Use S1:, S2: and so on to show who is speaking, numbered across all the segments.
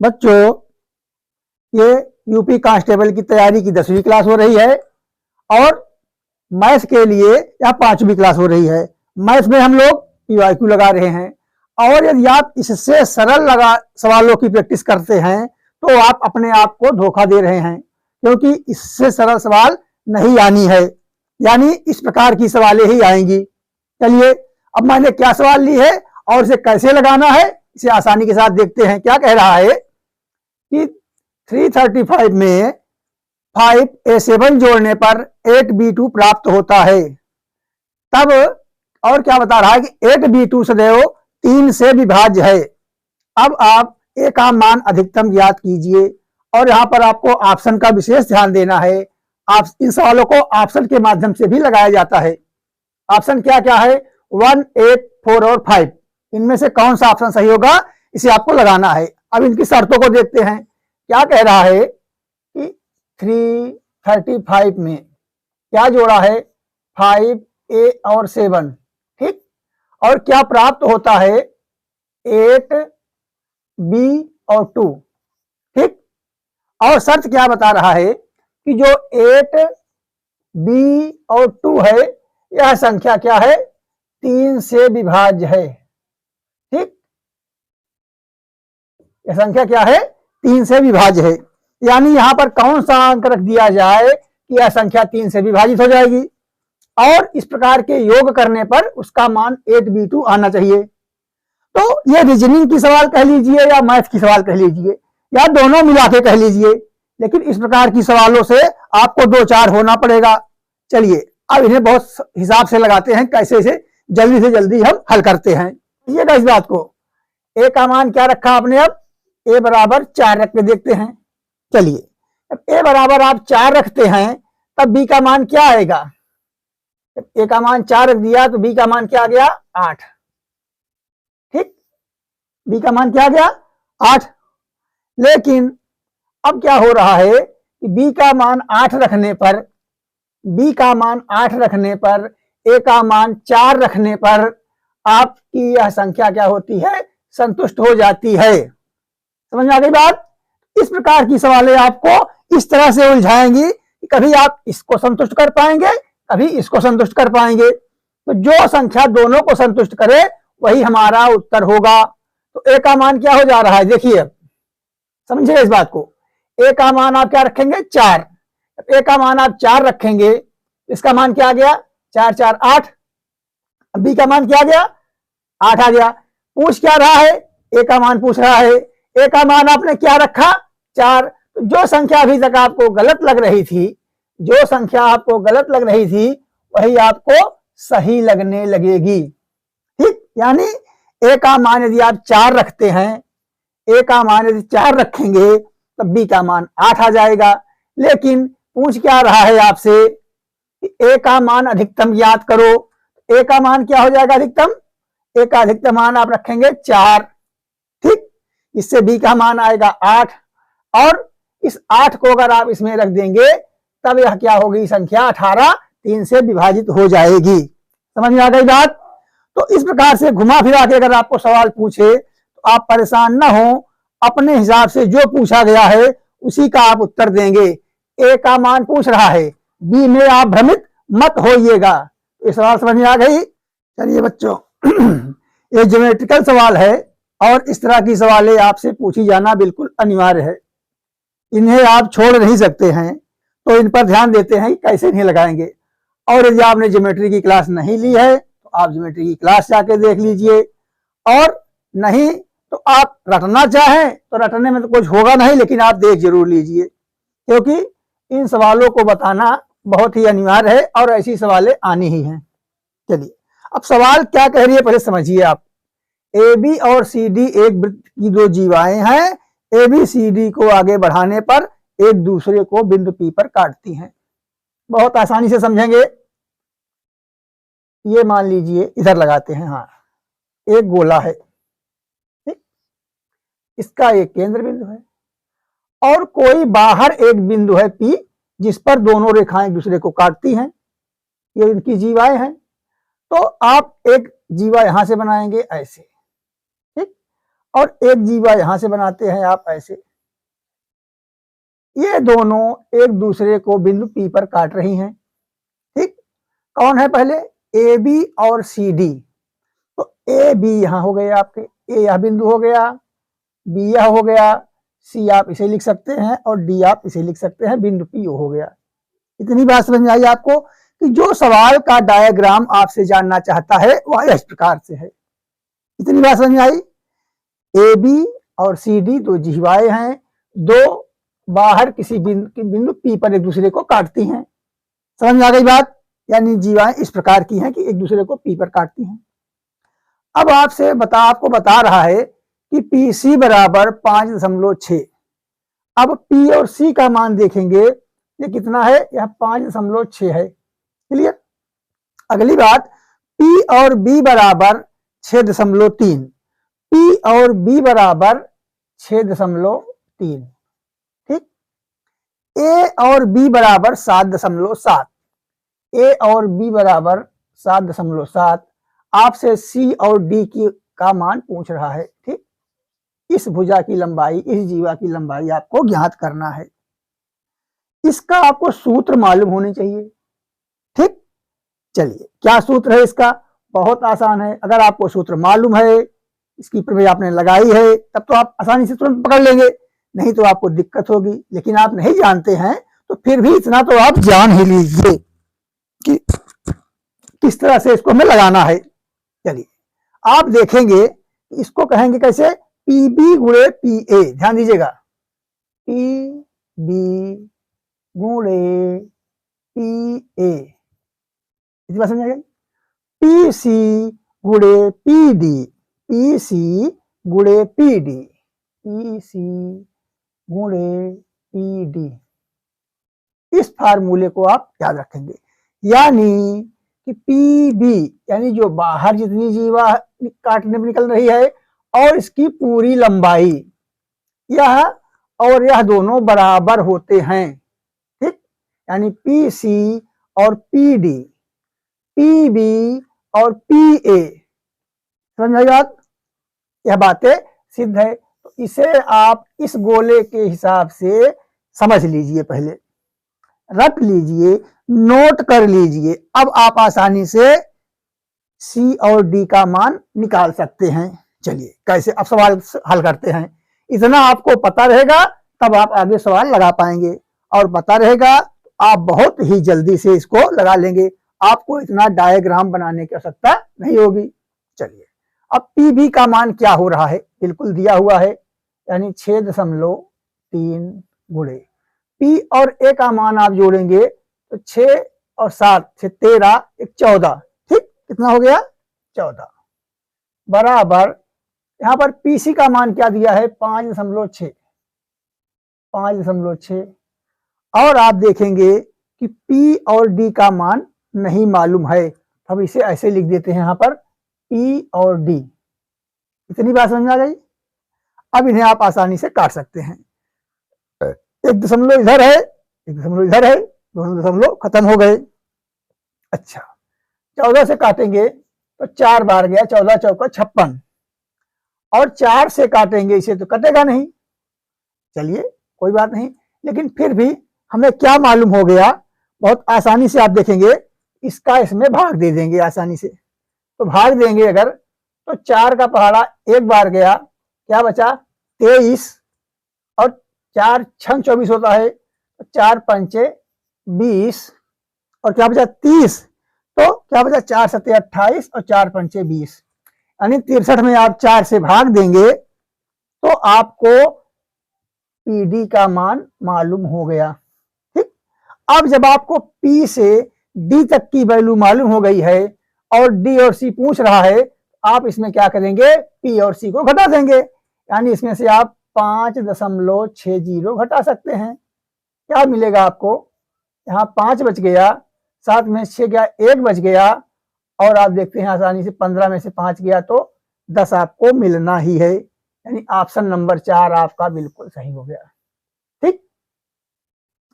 S1: बच्चों, ये UP constable की तैयारी की 10वीं क्लास हो रही है और मैथ के लिए यह 5वीं क्लास हो रही है। मैथ में हम लोग PYQ लगा रहे हैं और यदि आप इससे सरल सवालों की प्रैक्टिस करते हैं तो आप अपने आप को धोखा दे रहे हैं, क्योंकि इससे सरल सवाल नहीं आनी है, यानी इस प्रकार की सवालें ही आएंगी। चलिए, अब मैंने क्या सवाल ली है और इसे कैसे लगाना है इसे आसानी के साथ देखते हैं। क्या कह रहा है कि 335 में 5A7 जोड़ने पर 8B2 प्राप्त होता है। तब और क्या बता रहा है कि 8B2 सदैव 3 से विभाज्य है। अब आप A का मान अधिकतम ज्ञात कीजिए और यहाँ पर आपको ऑप्शन का विशेष ध्यान देना है। आप इन सवालों को ऑप्शन के माध्यम से भी लगाया जाता है। ऑप्शन क्या क्या है? 1, 8, 4 और 5। इनमें से कौन सा ऑप्शन सही होगा इसे आपको लगाना है। अब इनकी शर्तों को देखते हैं। क्या कह रहा है कि 335 में क्या जोड़ा है? 5A और 7, ठीक, और क्या प्राप्त होता है? 8B और 2, ठीक। और शर्त क्या बता रहा है कि जो 8B और 2 है यह संख्या क्या है? 3 से विभाज्य है, ठीक। यह संख्या क्या है? 3 से विभाज्य है। यानी यहां पर कौन सा अंक रख दिया जाए कि यह संख्या 3 से विभाजित हो जाएगी और इस प्रकार के योग करने पर उसका मान 8B2 आना चाहिए। तो ये रीजनिंग की सवाल कह लीजिए या मैथ की सवाल कह लीजिए या दोनों मिला के कह लीजिए, लेकिन इस प्रकार की सवालों से आपको 2-4 होना पड़ेगा। चलिए, अब इन्हें बहुत हिसाब से लगाते हैं, कैसे इसे जल्दी से जल्दी हम हल करते हैं। ये इस बात को A का मान क्या रखा आपने? अब A बराबर 4 रख के देखते हैं। चलिए, अब A बराबर आप 4 रखते हैं तब B का मान क्या आएगा? जब A का मान 4 रख दिया तो B का मान क्या आ गया? 8, ठीक। B का मान क्या आ गया? 8। लेकिन अब क्या हो रहा है कि B का मान 8 रखने पर A का मान 4 रखने पर आपकी यह संख्या क्या होती है? संतुष्ट हो जाती है। समझ में आ गई बात? इस प्रकार की सवालें आपको इस तरह से उलझाएंगी कि कभी आप इसको संतुष्ट कर पाएंगे, कभी इसको संतुष्ट कर पाएंगे। तो जो संख्या दोनों को संतुष्ट करे वही हमारा उत्तर होगा। तो A का मान क्या हो जा रहा है? देखिए, समझिए इस बात को। A का मान आप क्या रखेंगे? 4। A का मान आप 4 रखेंगे, इसका मान क्या आ गया? 4 4 8। B का मान क्या आ गया? 8 आ गया। पूछ क्या रहा है? A का मान पूछ रहा है। A का मान आपने क्या रखा? 4। तो जो संख्या अभी तक आपको गलत लग रही थी, वही आपको सही लगने लगेगी, ठीक। यानी A का मान यदि आप 4 रखते हैं, A का मान यदि 4 रखेंगे तब B का मान 8 आ जाएगा। लेकिन पूछ क्या रहा है आपसे कि A का मान अधिकतम ज्ञात करो। A का मान क्या हो जाएगा अधिकतम? A का अधिकतम मान आप रखेंगे 4, ठीक। इससे B का मान आएगा 8 और इस 8 को अगर आप इसमें रख देंगे तब यह क्या होगी? संख्या 18 3 से विभाजित हो जाएगी। समझ में आ गई बात? तो इस प्रकार से घुमा फिरा के अगर आपको सवाल पूछे तो आप परेशान ना हो, अपने हिसाब से जो पूछा गया है उसी का आप उत्तर देंगे। A का मान पूछ रहा है, B में आप भ्रमित मत होइएगा। तो ये सवाल समझ में आ गई? चलिए बच्चों, ये ज्योमेट्रिकल सवाल है और इस तरह की सवालें आपसे पूछी जाना बिल्कुल अनिवार्य है। इन्हें आप छोड़ नहीं सकते हैं, तो इन पर ध्यान देते हैं कि कैसे इन्हें लगाएंगे। और यदि आपने ज्योमेट्री की क्लास नहीं ली है तो आप ज्योमेट्री की क्लास जाके देख लीजिए, और नहीं तो आप रटना चाहें तो रटने में तो कुछ होगा नहीं, लेकिन आप देख जरूर लीजिए, क्योंकि इन सवालों को बताना बहुत ही अनिवार्य है और ऐसी सवालें आनी ही हैं। चलिए, अब सवाल क्या कह रही है पहले समझिए आप। AB और CD एक वृत्त की 2 जीवाएं हैं। ABCD को आगे बढ़ाने पर एक दूसरे को बिंदु P पर काटती हैं। बहुत आसानी से समझेंगे। ये मान लीजिए इधर लगाते हैं। हाँ, एक गोला है, ठीक, इसका एक केंद्र बिंदु है और कोई बाहर एक बिंदु है P जिस पर दोनों रेखाएं एक दूसरे को काटती हैं। ये इनकी जीवाएं हैं। तो आप एक जीवा यहां से बनाएंगे ऐसे, ठीक, और एक जीवा यहां से बनाते हैं आप ऐसे। ये दोनों एक दूसरे को बिंदु P पर काट रही हैं। ठीक, कौन है पहले? ए बी और सी डी। तो ए बी यहां हो गए आपके, ए यह बिंदु हो गया, बी यह हो गया, सी आप इसे लिख सकते हैं और डी आप इसे लिख सकते हैं, बिंदु पी हो गया। इतनी बात समझ में आई आपको कि जो सवाल का डायग्राम आपसे जानना चाहता है वह इस प्रकार से है। इतनी बात समझ में आई। ए बी और सी डी दो जिह्वाएं हैं, दो बाहर किसी बिंदु पी पर एक दूसरे को काटती हैं। समझ में आ गई बात? यानी जीवाएं इस प्रकार की हैं कि एक दूसरे को पी पर काटती हैं। अब आपको बता रहा है कि पी सी बराबर 5.6। अब पी और सी का मान देखेंगे, ये कितना है? यह 5.6 है। क्लियर? अगली बात, पी और बी बराबर 6.3। पी और बी बराबर 6.3। ठीक, ए और बी बराबर 7.7। ए और बी बराबर 7.7। आपसे सी और डी का मान पूछ रहा है। ठीक, इस भुजा की लंबाई, इस जीवा की लंबाई आपको ज्ञात करना है। इसका आपको सूत्र मालूम होने चाहिए। ठीक, चलिए क्या सूत्र है इसका? बहुत आसान है। अगर आपको सूत्र मालूम है, इसकी प्रमेय आपने लगाई है, तब तो आप आसानी से तुरंत पकड़ लेंगे, नहीं तो आपको दिक्कत होगी। लेकिन आप नहीं जानते हैं तो फिर भी इतना तो आप जान ही लीजिए कि किस तरह से इसको हमें लगाना है। चलिए आप देखेंगे, इसको कहेंगे कैसे? पी बी गुणे पी ए। ध्यान दीजिएगा, पी बी गुणे पी ए। इतनी बात समझ आ गई? पी सी गुणे पी डी। पी सी गुणे पी डी। पी सी गुणे पी डी। इस फार्मूले को आप याद रखेंगे। यानी कि पी बी यानी जो बाहर जितनी जीवा काटने में निकल रही है और इसकी पूरी लंबाई, यह और यह दोनों बराबर होते हैं। ठीक, यानी पी सी और पी डी, पी बी और पी ए। समझ आई बात? यह बातें सिद्ध है। तो इसे आप इस गोले के हिसाब से समझ लीजिए, पहले रख लीजिए, नोट कर लीजिए। अब आप आसानी से सी और डी का मान निकाल सकते हैं। चलिए कैसे अब सवाल हल करते हैं। इतना आपको पता रहेगा तब आप आगे सवाल लगा पाएंगे, और पता रहेगा आप बहुत ही जल्दी से इसको लगा लेंगे। आपको इतना डायग्राम बनाने की आवश्यकता नहीं होगी। चलिए अब पी बी का मान क्या हो रहा है? बिल्कुल दिया हुआ है, यानी 6.3 गुणे पी और ए का मान आप जोड़ेंगे तो 6 और 7 से 13, 14। ठीक, कितना हो गया? 14 बराबर, यहां पर पीसी का मान क्या दिया है? 5.6। 5.6। और आप देखेंगे कि पी और डी का मान नहीं मालूम है, अब इसे ऐसे लिख देते हैं यहां पर पी और डी। इतनी बात समझ में आ गई? अब इन्हें आप आसानी से काट सकते हैं। 1 दशमलव इधर है, 1 दशमलव इधर है, दोनों दशमलव खत्म हो गए। अच्छा, 14 से काटेंगे तो 4 बार गया, 14 चौका 56, और 4 से काटेंगे इसे तो कटेगा नहीं। चलिए कोई बात नहीं, लेकिन फिर भी हमें क्या मालूम हो गया? बहुत आसानी से आप देखेंगे, इसका इसमें भाग दे देंगे आसानी से। तो भाग देंगे अगर, तो 4 का पहाड़ा 1 बार गया, क्या बचा? 23, और 4 6 24 होता है, तो 4 पंचे 20, और क्या बचा? 30। तो क्या बचा? 4 सत्ते 28 और 4 पंचे 20, यानी 63 में आप 4 से भाग देंगे तो आपको पीडी का मान मालूम हो गया। ठीक, अब जब आपको पी से डी तक की वैल्यू मालूम हो गई है और डी और सी पूछ रहा है, आप इसमें क्या करेंगे? पी और सी को घटा देंगे, यानी इसमें से आप 5.60 घटा सकते हैं। क्या मिलेगा आपको? यहाँ 5 बच गया, 7 में 6 गया, 1 बच गया, और आप देखते हैं आसानी से 15 में से 5 गया तो 10 आपको मिलना ही है, यानी ऑप्शन नंबर 4 आपका बिल्कुल सही हो गया। ठीक,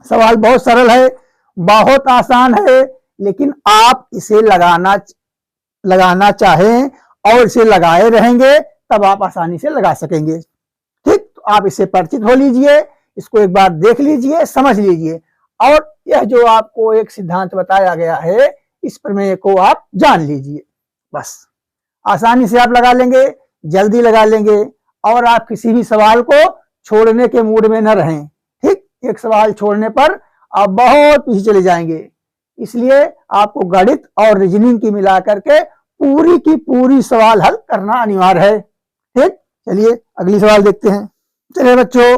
S1: सवाल बहुत सरल है, बहुत आसान है, लेकिन आप इसे लगाना चाहें और इसे लगाए रहेंगे तब आप आसानी से लगा सकेंगे। ठीक, तो आप इससे परिचित हो लीजिए, इसको एक बार देख लीजिए, समझ लीजिए, और यह जो आपको एक सिद्धांत बताया गया है इस प्रमेय को आप जान लीजिए। बस आसानी से आप लगा लेंगे, जल्दी लगा लेंगे, और आप किसी भी सवाल को छोड़ने के मूड में न रहें। ठीक, एक सवाल छोड़ने पर आप बहुत पीछे चले जाएंगे। इसलिए आपको गणित और रीजनिंग की मिला करके पूरी की पूरी सवाल हल करना अनिवार्य है। ठीक, चलिए अगली सवाल देखते हैं। चलिए बच्चों,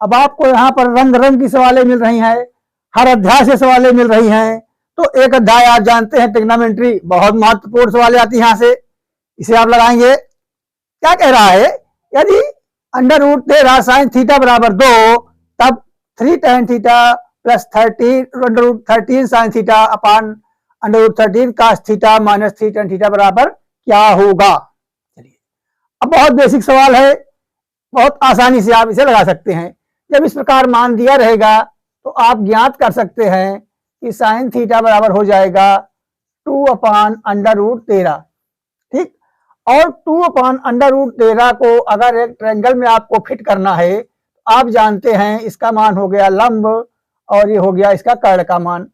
S1: अब आपको यहाँ पर रंग रंग की सवालें मिल रही हैं, हर अध्याय से सवालें मिल रही हैं। तो एक अध्याय आप जानते हैं ट्रिग्नोमेट्री, बहुत महत्वपूर्ण सवाल आती है यहाँ से, इसे आप लगाएंगे। क्या कह रहा है, यदि √13 sin थीटा बराबर 2, तब 3 tan theta plus 13 sin theta upon √13 cos theta minus 3 tan theta बराबर क्या होगा। चलिए, अब बहुत बेसिक सवाल है, बहुत आसानी से आप इसे लगा सकते हैं। जब इस प्रकार मान दिया रहेगा तो आप ज्ञात कर सकते हैं कि साइन थीटा बराबर हो जाएगा 2/√13। ठीक, और 2/√13 को अगर एक ट्रायंगल में आपको फिट करना है तो आप जानते हैं इसका मान हो गया लंब और ये हो गया इसका कर्ण का मान।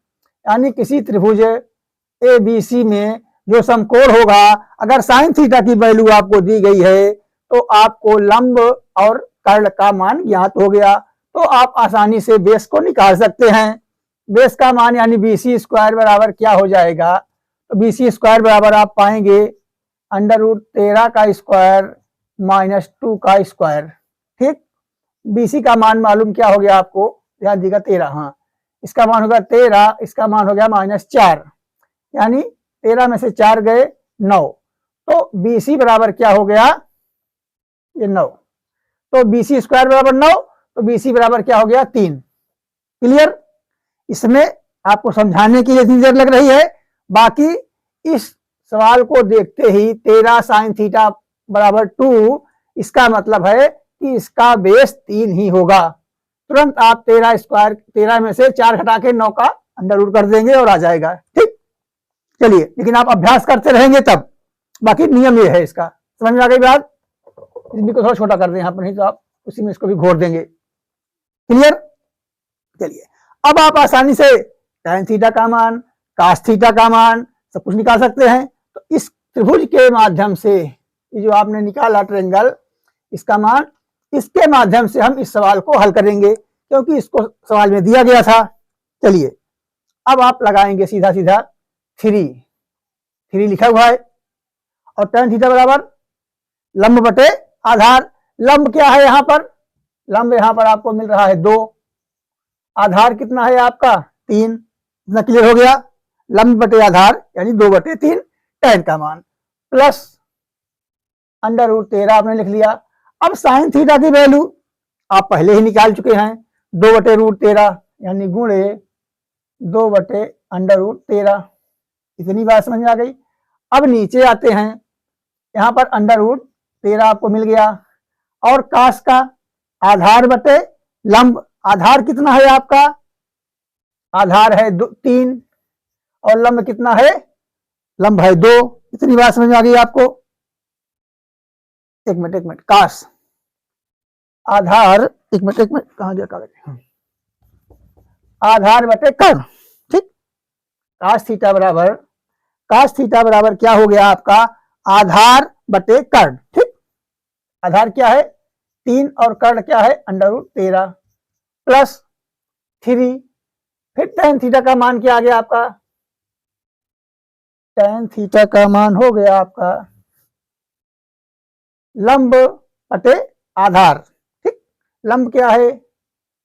S1: यानी किसी त्रिभुज ABC में जो समकोण होगा, अगर साइन थीटा की वैल्यू आपको दी गई है तो आपको लंब और कर्ण का मान ज्ञात हो गया, तो आप आसानी से बेस को निकाल सकते हैं। बेस का मान यानी BC² बराबर क्या हो जाएगा, तो BC² बराबर आप पाएंगे √13 का स्क्वायर माइनस 2 का स्क्वायर। ठीक, BC का मान मालूम क्या हो गया आपको, ध्यान दीजिएगा 13, हाँ इसका मान होगा 13, इसका मान हो गया -4, यानी 13 में से 4 गए 9, तो BC बराबर क्या हो गया, ये 9, तो BC² बराबर 9, तो BC बराबर क्या हो गया 3। क्लियर, इसमें आपको समझाने के लिए इतनी देर लग रही है, बाकी इस सवाल को देखते ही 13 sin थीटा बराबर 2, इसका मतलब है कि इसका बेस 3 ही होगा। तुरंत आप 13 में से 4 घटा के 9 का अंडर कर देंगे और आ जाएगा। ठीक, चलिए, लेकिन आप अभ्यास करते रहेंगे तब, बाकी नियम ये है इसका। समझ में आ गई बात, इसको थोड़ा छोटा कर दें यहाँ पर, नहीं तो आप उसी में इसको भी घोर देंगे। क्लियर, चलिए अब आप आसानी से tan थीटा का मान, cos थीटा का मान सब कुछ निकाल सकते हैं। तो इस त्रिभुज के माध्यम से, ये जो आपने निकाला ट्रायंगल, इसका मान, इसके माध्यम से हम इस सवाल को हल करेंगे, क्योंकि इसको सवाल में दिया गया था। चलिए अब आप लगाएंगे सीधा सीधा 3 लिखा हुआ है, और tan थीटा बराबर लंब बटे आधार। लंब क्या है यहाँ पर, लंब यहाँ पर आपको मिल रहा है 2, आधार कितना है आपका 3, इतना क्लियर हो गया। लंब बटे आधार यानी 2/3 tan का मान प्लस √13 आपने लिख लिया। अब साइन थीटा की वैल्यू आप पहले ही निकाल चुके हैं, 2/√13 यानी गुणे 2/√13। इतनी बात समझ में आ गई। अब नीचे आते हैं, यहाँ पर √13 आपको मिल गया, और कास का आधार बटे लंब, आधार कितना है आपका, आधार है 3, और लंब कितना है, लंब है 2। इतनी बात समझ में आ गई आपको। एक मिनट, कास आधार, एक मिनट कहाँ गया कागज, आधार बटे कर्ण। ठीक, कास थीटा बराबर क्या हो गया आपका, आधार बटे कर्ण। ठीक, आधार क्या है 3 और कर्ण क्या है √13 प्लस 3, फिर tan थीटा का मान क्या आ गया आपका, tan थीटा का मान हो गया आपका लंब बटे आधार। ठीक, लंब क्या है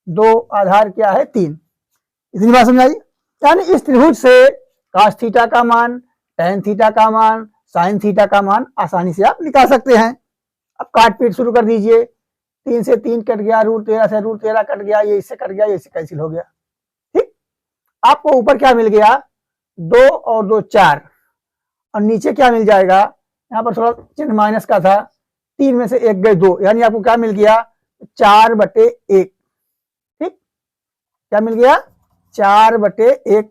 S1: 2, आधार क्या है 3। इतनी बात समझ आई। यानी इस त्रिभुज से cos थीटा का मान, tan थीटा का मान, sin थीटा का मान आसानी से आप निकाल सकते हैं। अब काट पीट शुरू कर दीजिए, 3 से 3 कट गया, √13 से √13 कट गया, ये इससे कट गया, ये इससे कैंसिल हो गया। ठीक, आपको ऊपर क्या मिल गया, 2 और 2 4, और नीचे क्या मिल जाएगा, यहाँ पर थोड़ा चिन्ह माइनस का था, 3 में से 1 गए 2, यानी आपको क्या मिल गया 4/1। ठीक, क्या मिल गया 4/1,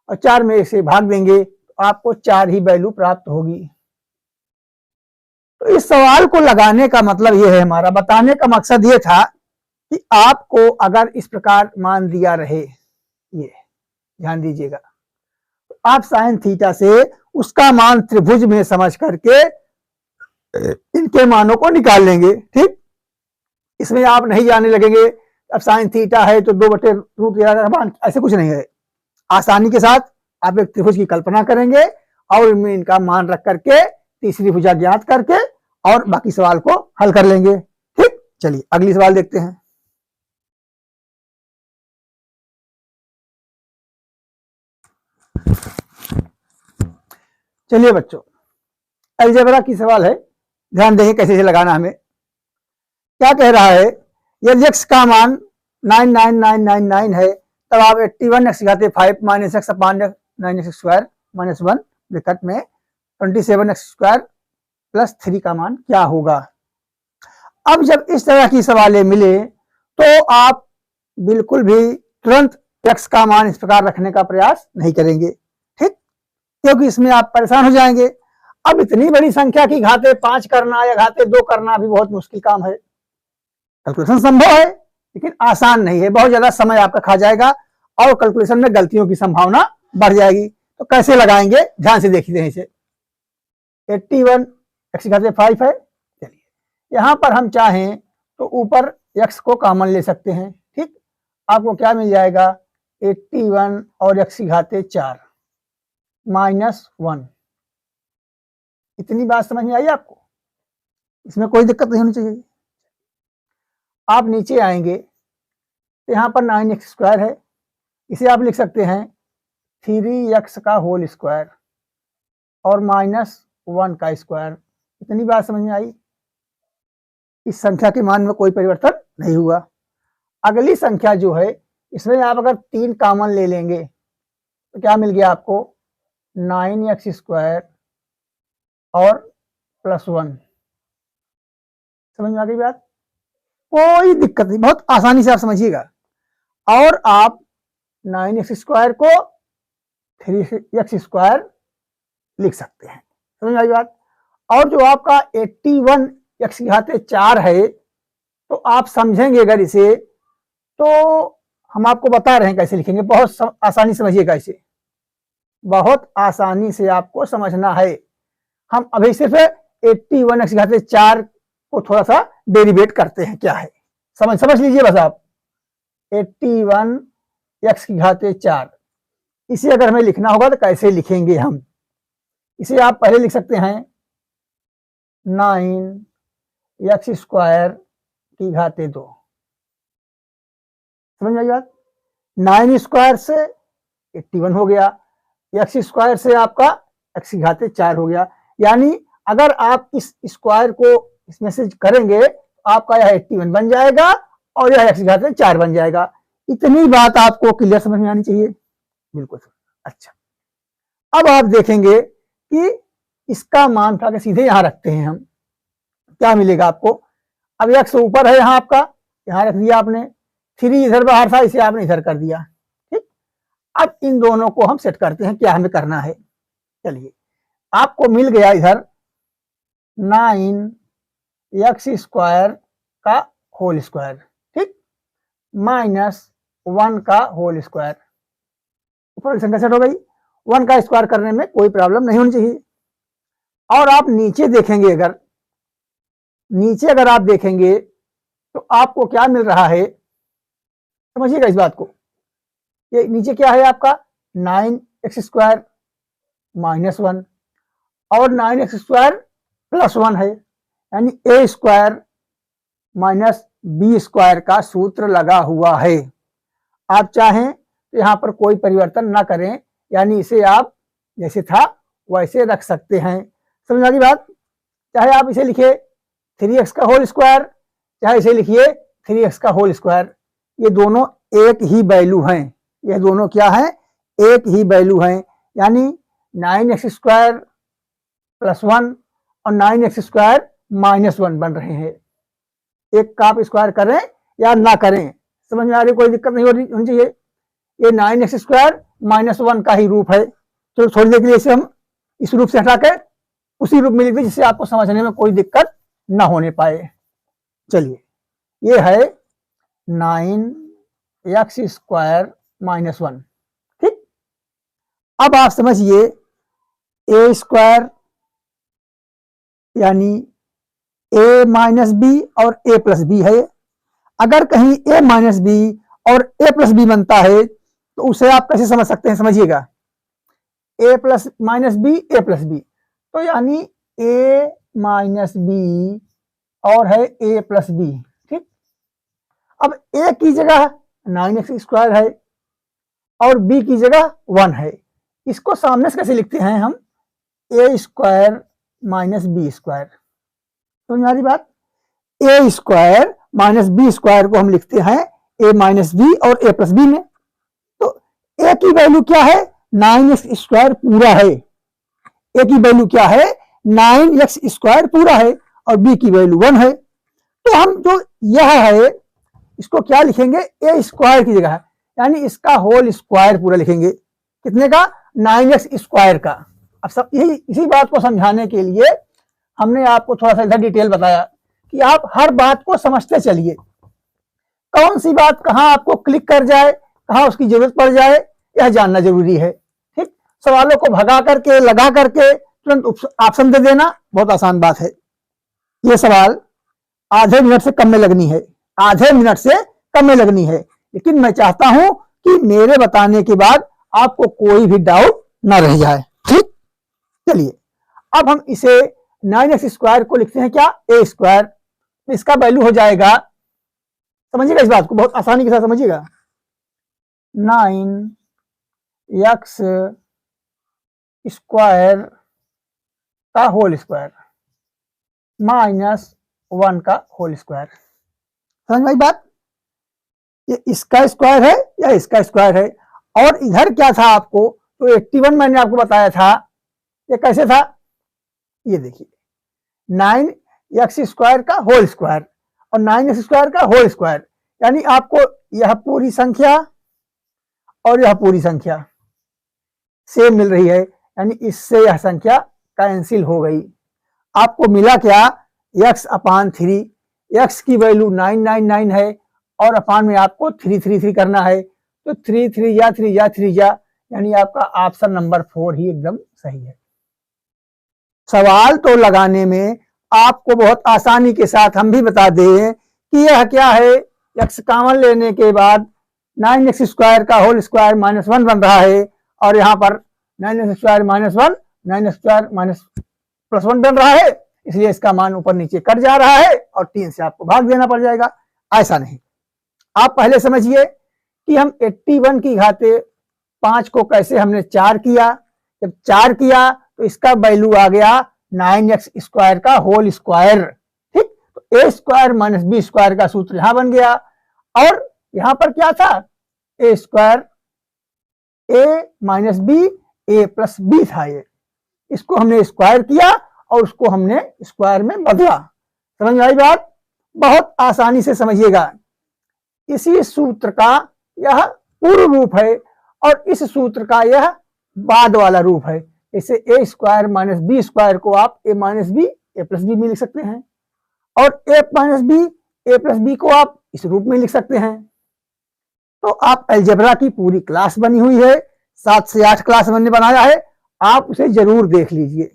S1: और 4 में 1 से भाग देंगे तो आपको 4 ही वैल्यू प्राप्त होगी। तो इस सवाल को लगाने का मतलब ये है, हमारा बताने का मकसद ये था कि आपको अगर इस प्रकार मान दिया रहे, ये ध्यान दीजिएगा, तो आप साइन थीटा से उसका मान त्रिभुज में समझ करके इनके मानों को निकाल लेंगे। ठीक, इसमें आप नहीं जाने लगेंगे अब साइन थीटा है तो 2/√13 ऐसे कुछ नहीं है। आसानी के साथ आप एक त्रिभुज की कल्पना करेंगे और इनमें इनका मान रख करके तीसरी भुजा ज्ञात करके और बाकी सवाल को हल कर लेंगे। ठीक, चलिए अगली सवाल देखते हैं। चलिए बच्चों, अलजेब्रा की सवाल है, ध्यान देंगे कैसे से लगाना। हमें क्या कह रहा है, यदि x का मान 99999 है तब आप 81x घाते 5 माइनस x अपान 9x स्क्वायर माइनस 1 ब्रैकेट में 27x स्क्वायर प्लस 3 का मान क्या होगा। अब जब इस तरह की सवालें मिले तो आप बिल्कुल भी तुरंत x का मान इस प्रकार रखने का प्रयास नहीं करेंगे। ठीक, क्योंकि इसमें आप परेशान हो जाएंगे। अब इतनी बड़ी संख्या की घाते 5 करना या घाते 2 करना भी बहुत मुश्किल काम है। कैलकुलेशन संभव है लेकिन आसान नहीं है, बहुत ज्यादा समय आपका खा जाएगा और कैलकुलेशन में गलतियों की संभावना बढ़ जाएगी। तो कैसे लगाएंगे, ध्यान से देखते हैं इसे। 81 x घाते 5 है, चलिए यहां पर हम चाहें तो ऊपर x को कॉमन ले सकते हैं। ठीक, आपको क्या मिल जाएगा, 81 और x घाते 4 माइनस 1। इतनी बात समझ में आई आपको, इसमें कोई दिक्कत नहीं होनी चाहिए। आप नीचे आएंगे तो यहाँ पर 9x स्क्वायर है, इसे आप लिख सकते हैं 3x का होल स्क्वायर और माइनस 1 का स्क्वायर। इतनी बात समझ में आई। इस संख्या के मान में कोई परिवर्तन नहीं हुआ। अगली संख्या जो है इसमें आप अगर 3 कॉमन ले लेंगे तो क्या मिल गया आपको, 9x स्क्वायर और प्लस 1। समझ में आ गई बात, कोई दिक्कत नहीं, बहुत आसानी से आप समझिएगा। और आप 9x स्क्वायर को 3x स्क्वायर लिख सकते हैं। समझ में आई बात। और जो आपका 81x घाते 4 है तो आप समझेंगे अगर इसे, तो हम आपको बता रहे हैं कैसे लिखेंगे, बहुत आसानी समझिएगा इसे, बहुत आसानी से आपको समझना है। हम अभी सिर्फ 81x घाते 4 को थोड़ा सा डेरिवेट करते हैं, क्या है समझ लीजिए बस आप। 81x की घाते 4, इसे अगर हमें लिखना होगा तो कैसे लिखेंगे हम, इसे आप पहले लिख सकते हैं 9x स्क्वायर की घाते 2। समझ में आई बात। 9 स्क्वायर से 81 हो गया, x स्क्वायर से आपका x की घाते 4 हो गया। यानी अगर आप इस स्क्वायर को इसमें से करेंगे तो आपका यह 81 बन जाएगा और यह x की घाते 4 बन जाएगा। इतनी बात आपको क्लियर समझ में आनी चाहिए, बिल्कुल। अच्छा, अब आप देखेंगे कि इसका मान उठा के सीधे यहां रखते हैं हम, क्या मिलेगा आपको। अब x ऊपर है यहाँ आपका, यहां रख दिया आपने, 3 इधर बाहर था, इसे आपने इधर कर दिया। ठीक, अब इन दोनों को हम सेट करते हैं, क्या हमें करना है। चलिए, आपको मिल गया इधर 9x स्क्वायर का होल स्क्वायर, ठीक, माइनस 1 का होल स्क्वायर। ऊपर संख्या सेट हो गई। 1 का स्क्वायर करने में कोई प्रॉब्लम नहीं होनी चाहिए। और आप नीचे देखेंगे, अगर आप देखेंगे तो आपको क्या मिल रहा है, समझिएगा इस बात को। ये नीचे क्या है आपका 9x स्क्वायर माइनस 1 और 9x स्क्वायर प्लस 1 है, यानी a square minus b square का सूत्र लगा हुआ है। आप चाहें तो यहां पर कोई परिवर्तन ना करें, यानी इसे आप जैसे था वैसे रख सकते हैं। समझ आ गई बात। चाहे आप इसे लिखिए 3x का होल स्क्वायर, चाहे इसे लिखिए 3x का होल स्क्वायर, ये दोनों एक ही वैल्यू हैं। ये दोनों क्या हैं, एक ही वैल्यू हैं। यानी 9x स्क्वायर प्लस 1 और 9x स्क्वायर माइनस 1 बन रहे हैं। एक का आप स्क्वायर करें या ना करें, समझ में आ रही, कोई दिक्कत नहीं होनी चाहिए। ये 9x स्क्वायर माइनस 1 का ही रूप है। तो थोड़ी देर के लिए इसे हम इस रूप से हटा के उसी रूप में लिख दें जिससे आपको समझने में कोई दिक्कत ना होने पाए। चलिए, ये है 9x² - 1। ठीक, अब आप समझिए a² यानी a - b और a + b है। अगर कहीं a - b और a + b बनता है तो उसे आप कैसे समझ सकते हैं, समझिएगा। a - b a + b, तो यानी a - b और है a + b। ठीक, अब a की जगह 9x² है और b की जगह 1 है। इसको सामने से कैसे लिखते हैं हम, a² - b²। तो हमारी बात, a² - b² को हम लिखते हैं a - b और a + b में। तो a की वैल्यू क्या है, 9x² पूरा है। a की वैल्यू क्या है, 9x² पूरा है और b की वैल्यू 1 है। तो हम जो यह है इसको क्या लिखेंगे, a² की जगह, यानी इसका होल स्क्वायर पूरा लिखेंगे। कितने का, 9x² का। अब सब यही इसी बात को समझाने के लिए हमने आपको थोड़ा सा इधर डिटेल बताया कि आप हर बात को समझते चलिए। कौन सी बात कहाँ आपको क्लिक कर जाए, कहाँ उसकी जरूरत पड़ जाए, यह जानना जरूरी है। ठीक, सवालों को भगा करके लगा करके तुरंत ऑप्शन दे देना बहुत आसान बात है। यह सवाल आधे मिनट से कम में लगनी है, आधे मिनट से कम में लगनी है, लेकिन मैं चाहता हूं कि मेरे बताने के बाद आपको कोई भी डाउट ना रह जाए। ठीक, चलिए अब हम इसे 9x² को लिखते हैं क्या, a²। इसका वैल्यू हो जाएगा, समझिएगा इस बात को बहुत आसानी के साथ समझिएगा, 9x² का होल स्क्वायर -1 का होल स्क्वायर। समझ में बात, ये इसका स्क्वायर है या इसका स्क्वायर है। और इधर क्या था आपको, तो 81 मैंने आपको बताया था, ये कैसे था, ये देखिए 9x² का होल स्क्वायर और 9x² का होल स्क्वायर, यानी आपको यह पूरी संख्या और यह पूरी संख्या सेम मिल रही है, यानी इससे यह संख्या कैंसिल हो गई। आपको मिला क्या, x/3। x की वैल्यू 999 है और अपान में आपको 333 करना है, तो 3 3 या 3 या 3 या, यानी आपका ऑप्शन नंबर 4 ही एकदम सही है। सवाल तो लगाने में आपको बहुत आसानी के साथ हम भी बता दें कि यह क्या है, x कॉमन लेने के बाद 9x² का होल स्क्वायर -1 बन रहा है और यहाँ पर 9x² -1 9x² +1 बन रहा है, इसलिए इसका मान ऊपर नीचे कट जा रहा है और 3 से आपको भाग देना पड़ जाएगा। ऐसा नहीं, आप पहले समझिए कि हम 81 की घाते 5 को कैसे हमने 4 किया। जब 4 किया तो इसका वैल्यू आ गया 9x² का होल स्क्वायर। ठीक, तो a² - b² का सूत्र यहां बन गया और यहां पर क्या था, a² a - b a + b था। ये इसको हमने स्क्वायर किया और उसको हमने स्क्वायर में बदला। समझ में आई बात, बहुत आसानी से समझिएगा। इसी सूत्र का यह पूर्व रूप है और इस सूत्र का यह बाद वाला रूप है। इसे a² - b² को आप a - b a + b में लिख सकते हैं और a - b a + b को आप इस रूप में लिख सकते हैं। तो आप अलजेब्रा की पूरी क्लास बनी हुई है, 7 से 8 क्लास मैंने बनाया है, आप उसे जरूर देख लीजिए,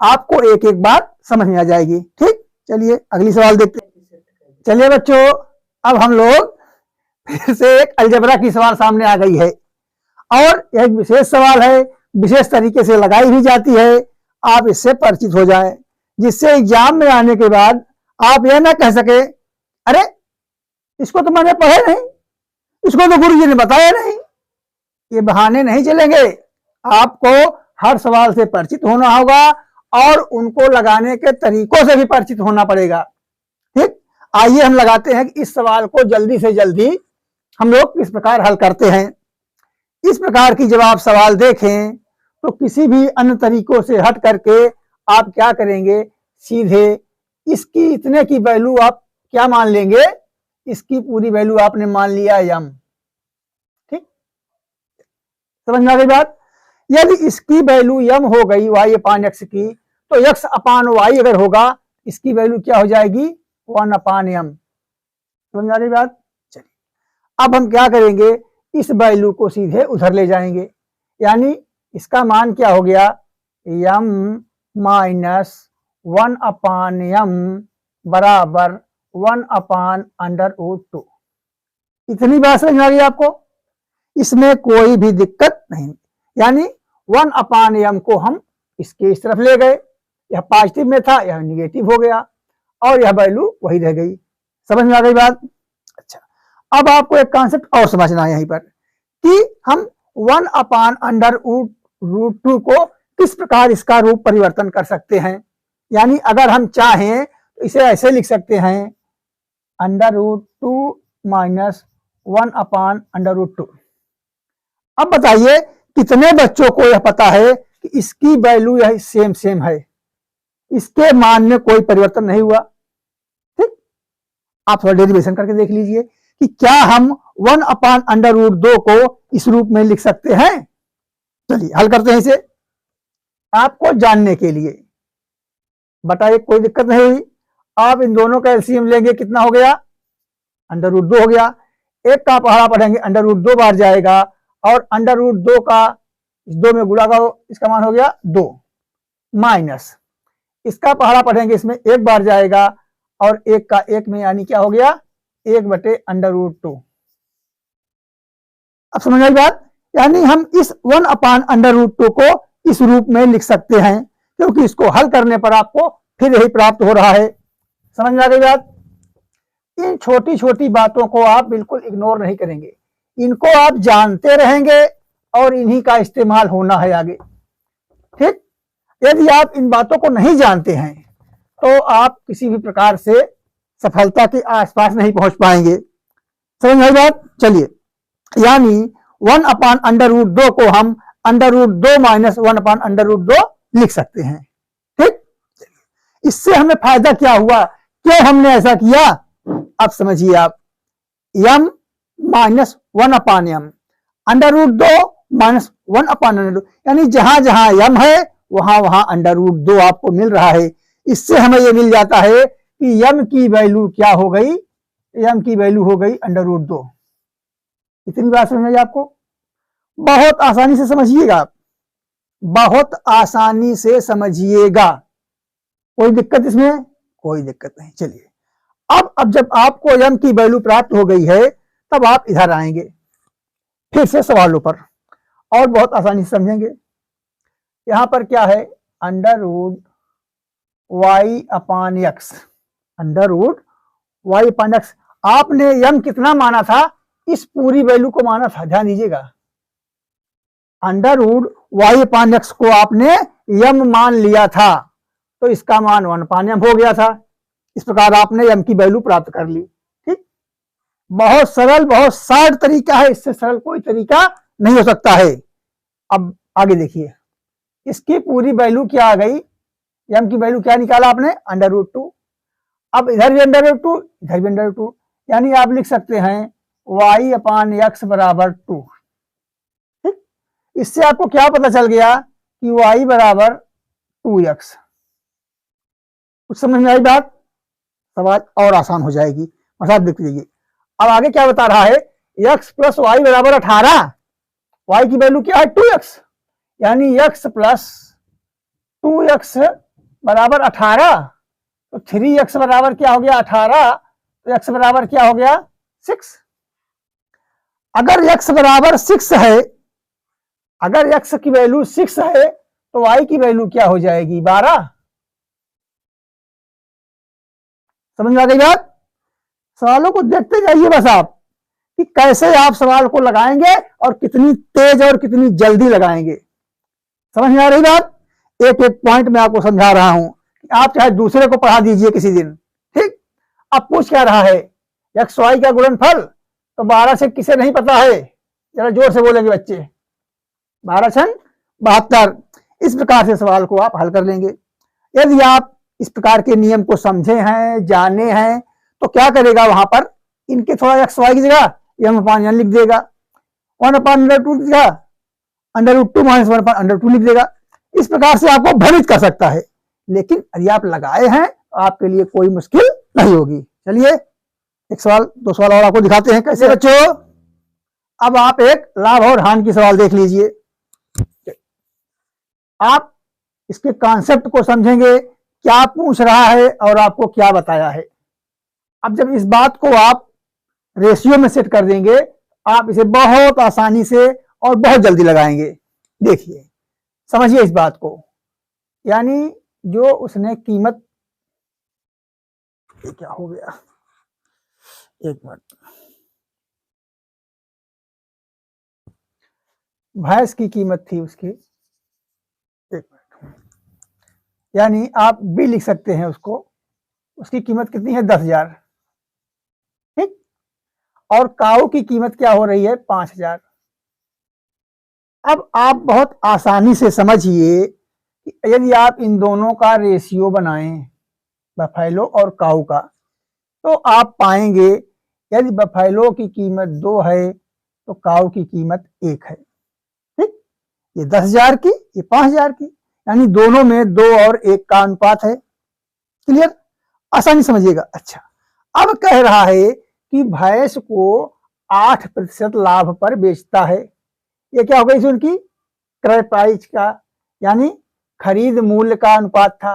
S1: आपको एक एक बात समझ में आ जाएगी। ठीक, चलिए अगली सवाल देखते हैं। चलिए बच्चों, अब हम लोग फिर से एक अलजेब्रा की सवाल सामने आ गई है और यह एक विशेष सवाल है, विशेष तरीके से लगाई भी जाती है, आप इससे परिचित हो जाएं, जिससे एग्जाम में आने के बाद आप यह ना कह सके अरे इसको तो मैंने पढ़ा नहीं, इसको तो गुरुजी ने बताया नहीं। ये बहाने नहीं चलेंगे, आपको हर सवाल से परिचित होना होगा और उनको लगाने के तरीकों से भी परिचित होना पड़ेगा। ठीक, आइए हम लगाते हैं कि इस सवाल को जल्दी से जल्दी हम लोग किस प्रकार हल करते हैं। इस प्रकार की जब आप सवाल देखें तो किसी भी अन्य तरीकों से हट करके आप क्या करेंगे, सीधे इसकी इतने की वैल्यू आप क्या मान लेंगे, इसकी पूरी वैल्यू आपने मान लिया m। ठीक, समझ में आ गई बात। यदि इसकी वैल्यू m हो गई y/x की, तो x अपान वाई अगर होगा इसकी वैल्यू क्या हो जाएगी 1/m। समझ आ रही बात? चलिए अब हम क्या करेंगे, इस वैल्यू को सीधे उधर ले जाएंगे, यानी इसका मान क्या हो गया m माइनस 1/m बराबर 1/√2। इतनी बात समझ में आ गई आपको? इसमें कोई भी दिक्कत नहीं, यानी 1/m को हम इसके इस तरफ ले गए, यह पॉजिटिव में था यह निगेटिव हो गया और यह वैल्यू वही रह गई। समझ में आ गई बात? अच्छा, अब आपको एक कॉन्सेप्ट और समझना है यहीं पर कि हम 1/√2 को किस प्रकार इसका रूप परिवर्तन कर सकते हैं। यानी अगर हम चाहें तो इसे ऐसे लिख सकते हैं √2 माइनस 1/√2। अब बताइए कितने बच्चों को यह पता है कि इसकी वैल्यू यह सेम है, इसके मान में कोई परिवर्तन नहीं हुआ। ठीक, आप थोड़ा डेरिवेशन करके देख लीजिए कि क्या हम 1/√2 को इस रूप में लिख सकते हैं। चलिए हल करते हैं इसे आपको जानने के लिए। बताइए कोई दिक्कत नहीं हुई। आप इन दोनों का एलसीएम लेंगे, कितना हो गया √2 हो गया। एक का पहाड़ा पढ़ेंगे √2 बार जाएगा और √2 का इस 2 में गुणा का इसका मान हो गया 2 माइनस इसका पहाड़ा पढ़ेंगे इसमें एक बार जाएगा और एक का एक में यानी क्या हो गया 1/√2। अब समझ आई बात? यानी हम इस 1/√2 को इस रूप में लिख सकते हैं क्योंकि इसको हल करने पर आपको फिर यही प्राप्त हो रहा है। समझ में आ गई बात? इन छोटी छोटी बातों को आप बिल्कुल इग्नोर नहीं करेंगे, इनको आप जानते रहेंगे और इन्हीं का इस्तेमाल होना है आगे। ठीक, यदि आप इन बातों को नहीं जानते हैं तो आप किसी भी प्रकार से सफलता के आसपास नहीं पहुंच पाएंगे। समझ में आई बात? चलिए, यानी 1/√2 को हम √2 माइनस 1/√2 लिख सकते हैं। ठीक, इससे हमें फायदा क्या हुआ, क्यों हमने ऐसा किया, अब समझिए आप। m माइनस 1/m √2 माइनस 1/√2 यानी जहां जहां m है वहां वहां √2 आपको मिल रहा है। इससे हमें यह मिल जाता है कि m की वैल्यू क्या हो गई, m की वैल्यू हो गई √2। इतनी बात समझ में आपको? बहुत आसानी से समझिएगा आप, बहुत आसानी से समझिएगा, कोई दिक्कत इसमें कोई दिक्कत नहीं। चलिए अब जब आपको m की वैल्यू प्राप्त हो गई है तब आप इधर आएंगे फिर से सवालों पर और बहुत आसानी से समझेंगे। यहां पर क्या है √y/x, √y/x। आपने m कितना माना था, इस पूरी वैल्यू को माना था, ध्यान दीजिएगा। √y/x को आपने m मान लिया था तो इसका मान 1/m हो गया था। इस प्रकार आपने m की वैल्यू प्राप्त कर ली। ठीक, बहुत सरल, बहुत शार्ट तरीका है, इससे सरल कोई तरीका नहीं हो सकता है। अब आगे देखिए, इसकी पूरी वैल्यू क्या आ गई, m की वैल्यू क्या निकाला आपने √2। अब इधर भी √2 इधर भी √2, यानी आप लिख सकते हैं y/x बराबर 2। ठीक, इससे आपको क्या पता चल गया कि y बराबर 2x। कुछ समझ में आई बात? सवाल और आसान हो जाएगी। मतलब देख लीजिए अब आगे क्या बता रहा है, x प्लस वाई बराबर 18, y की वैल्यू क्या है 2x, यानी x प्लस 2x बराबर 18, तो 3x बराबर क्या हो गया 18, तो x बराबर क्या हो गया 6। अगर x बराबर 6 है, अगर x की वैल्यू 6 है तो y की वैल्यू क्या हो जाएगी 12। समझ में आ गई बात? सवालों को देखते जाइए बस आप कि कैसे आप सवाल को लगाएंगे और कितनी तेज और कितनी जल्दी लगाएंगे। समझ में आ रही बात? एक एक पॉइंट में आपको समझा रहा हूं कि आप चाहे दूसरे को पढ़ा दीजिए किसी दिन। ठीक, अब पूछ क्या रहा है एक्स वाई का गुणनफल, तो 12 से किसे नहीं पता है, जरा जोर से बोलेंगे बच्चे, 12 छन 72। इस प्रकार से सवाल को आप हल कर लेंगे। यदि आप इस प्रकार के नियम को समझे हैं, जाने हैं, तो क्या करेगा वहां पर इनके थोड़ा एक्स वाई की जगह m/n लिख देगा, 1/√2 की जगह √2 माइनस 1/√2 लिख देगा। इस प्रकार से आपको भ्रमित कर सकता है। लेकिन यदि आप लगाए हैं तो आपके लिए कोई मुश्किल नहीं होगी। चलिए एक सवाल, दो सवाल और आपको दिखाते हैं कैसे बच्चों। अब आप एक लाभ और हानि की सवाल देख लीजिए। आप इसके कॉन्सेप्ट को समझेंगे, क्या पूछ रहा है और आपको क्या बताया है। अब जब इस बात को आप रेशियो में सेट कर देंगे, आप इसे बहुत आसानी से और बहुत जल्दी लगाएंगे। देखिए समझिए इस बात को, यानी जो उसने कीमत, ये क्या हो गया, एक मिनट, भैंस की कीमत थी उसकी, एक मिनट, यानी आप भी लिख सकते हैं उसको, उसकी कीमत कितनी है 10,000, ठीक। और काऊ की कीमत क्या हो रही है 5,000। अब आप बहुत आसानी से समझिए कि यदि आप इन दोनों का रेशियो बनाएं, बफैलो और काऊ का, तो आप पाएंगे यदि बफैलो की कीमत 2 है तो काऊ की कीमत 1 है, ठीक। ये 10,000 की, ये 5,000 की, यानी दोनों में 2 और 1 का अनुपात है। क्लियर, आसानी समझिएगा। अच्छा, अब कह रहा है कि भैंस को 8% लाभ पर बेचता है। ये क्या हो गई उनकी क्रय प्राइस का, यानी खरीद मूल्य का अनुपात था।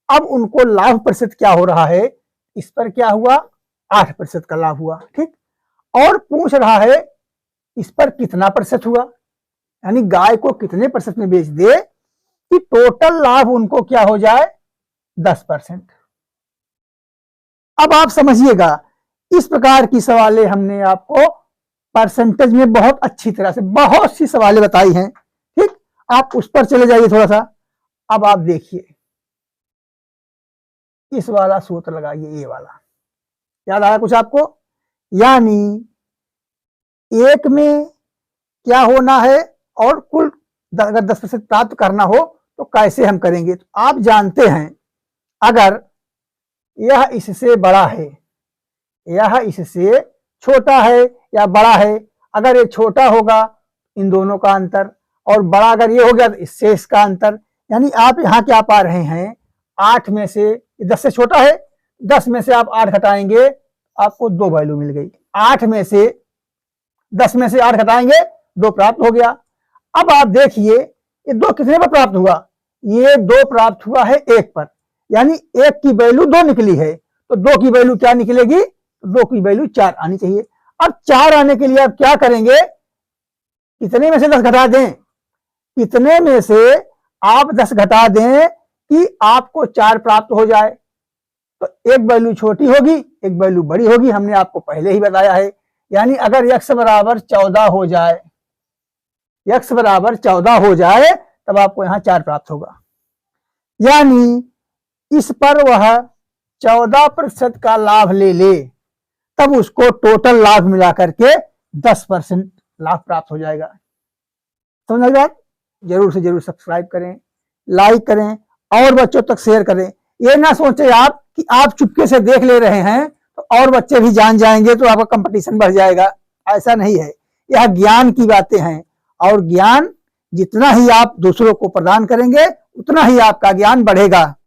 S1: अब उनको लाभ प्रतिशत क्या हो रहा है, इस पर क्या हुआ 8% का लाभ हुआ, ठीक। और पूछ रहा है इस पर कितना प्रतिशत हुआ, यानी गाय को कितने प्रतिशत में बेच दे कि टोटल लाभ उनको क्या हो जाए 10%। अब आप समझिएगा, इस प्रकार की सवालें हमने आपको परसेंटेज में बहुत अच्छी तरह से बहुत सी सवालें बताई हैं, ठीक। आप उस पर चले जाइए थोड़ा सा। अब आप देखिए इस वाला सूत्र लगाइए, ये वाला याद आया कुछ आपको, यानी एक में क्या होना है और कुल अगर 10% प्राप्त करना हो तो कैसे हम करेंगे। तो आप जानते हैं अगर यह इससे बड़ा है, यह इससे छोटा है या बड़ा है, अगर ये छोटा होगा इन दोनों का अंतर और बड़ा अगर ये हो गया तो इससे इसका अंतर, यानी आप यहाँ क्या पा रहे हैं 8 में से 10 से छोटा है, 10 में से आप 8 घटाएंगे आपको 2 वैल्यू मिल गई। 8 में से 10 में से 8 घटाएंगे 2 प्राप्त हो गया। अब आप देखिए ये 2 कितने पर प्राप्त हुआ, ये 2 प्राप्त हुआ है 1 पर, यानी 1 की वैल्यू 2 निकली है तो 2 की वैल्यू क्या निकलेगी, 2 की वैल्यू 4 आनी चाहिए। अब 4 आने के लिए आप क्या करेंगे, कितने में से 10 घटा दें, कितने में से आप 10 घटा दें कि आपको 4 प्राप्त हो जाए। तो एक वैल्यू छोटी होगी एक वैल्यू बड़ी होगी, हमने आपको पहले ही बताया है। यानी अगर x बराबर 14 हो जाए, x बराबर 14 हो जाए तब आपको यहां 4 प्राप्त होगा, यानी इस पर वह 14% का लाभ ले ले तब उसको टोटल लाभ मिला करके 10% लाभ प्राप्त हो जाएगा। समझ आई बात? जरूर से जरूर सब्सक्राइब करें, लाइक करें और बच्चों तक शेयर करें। ये ना सोचे आप कि आप चुपके से देख ले रहे हैं तो और बच्चे भी जान जाएंगे तो आपका कंपटीशन बढ़ जाएगा, ऐसा नहीं है। यह ज्ञान की बातें हैं और ज्ञान जितना ही आप दूसरों को प्रदान करेंगे उतना ही आपका ज्ञान बढ़ेगा।